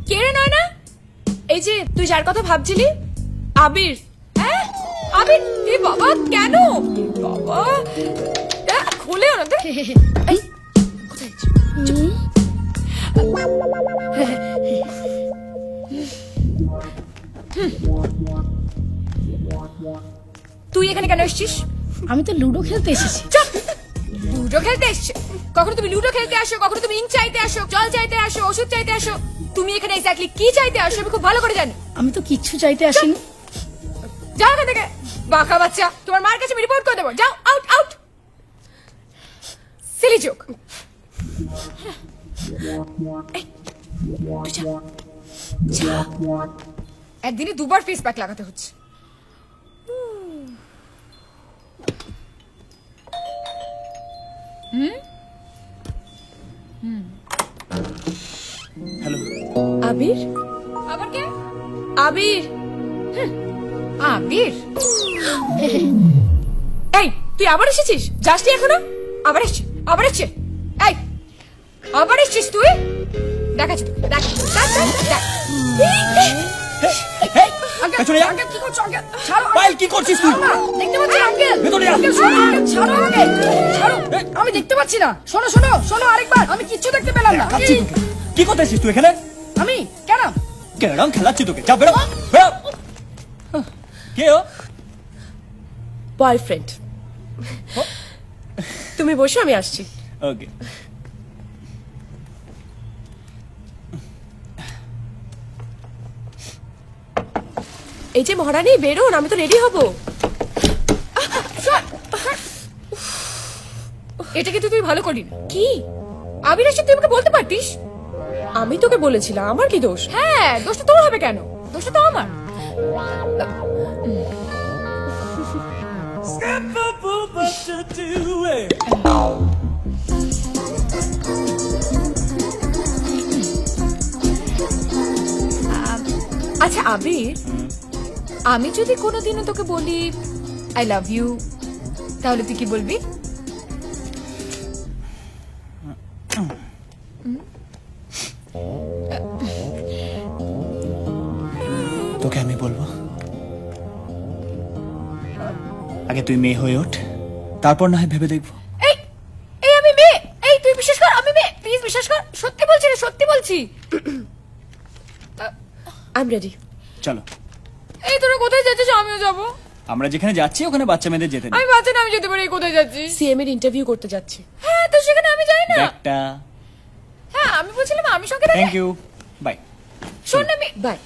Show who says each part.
Speaker 1: কে রে নয়না? এই যে তুই যার কথা ভাবছিলি, আবির। হ্যাঁ আবির। এ বাবা কেন বাবা, খুলে না দে। এই কোথায় যাচ্ছিস? তুই এখানে কেন এসেছিস?
Speaker 2: আমি তো লুডো খেলতে এসেছি।
Speaker 1: চুপ! লুডো খেলতে এসছে? কখনো তুমি লুডো খেলতে আসো, কখনো তুমি ইঙ্ক চাইতে আসো, জল চাইতে আসো, ওষুধ চাইতে আসো। তুমি এখানে এক্স্যাক্টলি কি চাইতে আসো আমি খুব ভালো করে জানি।
Speaker 2: আমি তো কিচ্ছু চাইতে আসিনি।
Speaker 1: যাও এখান থেকে বাঁকা বাচ্চা, তোমার মার কাছে আমি রিপোর্ট করে দেবো। যাও আউট আউট। Seely joke. একদিনে দুবার ফেস প্যাক লাগাতে হচ্ছে।
Speaker 3: হ্যালো।
Speaker 1: আবির? আবার কে? আবির। আবির? এই তুই আবার এসেছিস? যাসনি এখনো? আবার এসছে, আবার এসছে। এই আবার এসছিস তুই? দেখাচ্ছি তোকে, দেখ দেখ দেখ দেখ।
Speaker 3: পেছনে যা।
Speaker 2: আঙ্কেল কি করছো আঙ্কেল? ছাড়ো।
Speaker 3: পায়েল কি করছিস তুই?
Speaker 2: দেখতে পাচ্ছি না, আঙ্কেল।
Speaker 3: ভেতরে যা।
Speaker 2: আঙ্কেল শোনো, আঙ্কেল ছাড়ো আমাকে। ছাড়ো। আমি দেখতে পাচ্ছি না। শোনো শোনো শোনো আরেকবার। আমি কিচ্ছু দেখতে পেলাম না।
Speaker 3: কাচ্ছি তোকে। কি করতেছিস তুই এখানে?
Speaker 2: আমি কেন?
Speaker 3: কেন খেলাচ্ছি তোকে? যা বেরো বেরো। কে ও?
Speaker 1: বয়ফ্রেন্ড। তুমি বসো, আমি আসছি।
Speaker 3: ওকে।
Speaker 1: এই যে মহারানী বেরোন, আমি তো রেডি হব। এটা কিন্তু তুই ভালো করিনি। কি আবির এসে তুই আমাকে বলতে পারতিস? আমি তোকে বলেছিলাম, আমার কি দোষ? হ্যাঁ দোষটা তোর হবে কেন? দোষটা তো আমার। আচ্ছা আবির, আমি যদি কোনোদিনও তোকে বলি আই লাভ ইউ, তাহলে তুই কি বলবি?
Speaker 3: তোকে আমি বলবো। আগে তুই মেয়ে হয়ে ওঠ, তারপর না হয় ভেবে দেখবো।
Speaker 1: এই এই আমি মেয়ে? এই তুই বিশ্বাস কর আমি মেয়ে, প্লিজ বিশ্বাস কর। সত্যি বলছি রে, সত্যি বলছি। I am ready.
Speaker 3: চলো।
Speaker 1: এই তোরা কোথায় যাচ্ছিস? আমিও যাবো।
Speaker 3: আমরা যেখানে যাচ্ছি ওখানে বাচ্চা মেয়েদের যেতে দিই।
Speaker 1: আমি বাচ্চা না, আমি যেতে পারি। কোথায় যাচ্ছিস? সিএম এর ইন্টারভিউ করতে যাচ্ছি। হ্যাঁ তো সেখানে আমি যাই না।
Speaker 3: ব্যাগটা।
Speaker 1: হ্যাঁ আমি বলছিলাম আমি সঙ্গে
Speaker 3: থ্যাংক ইউ। বাই।
Speaker 1: শোন না, আমি বাই।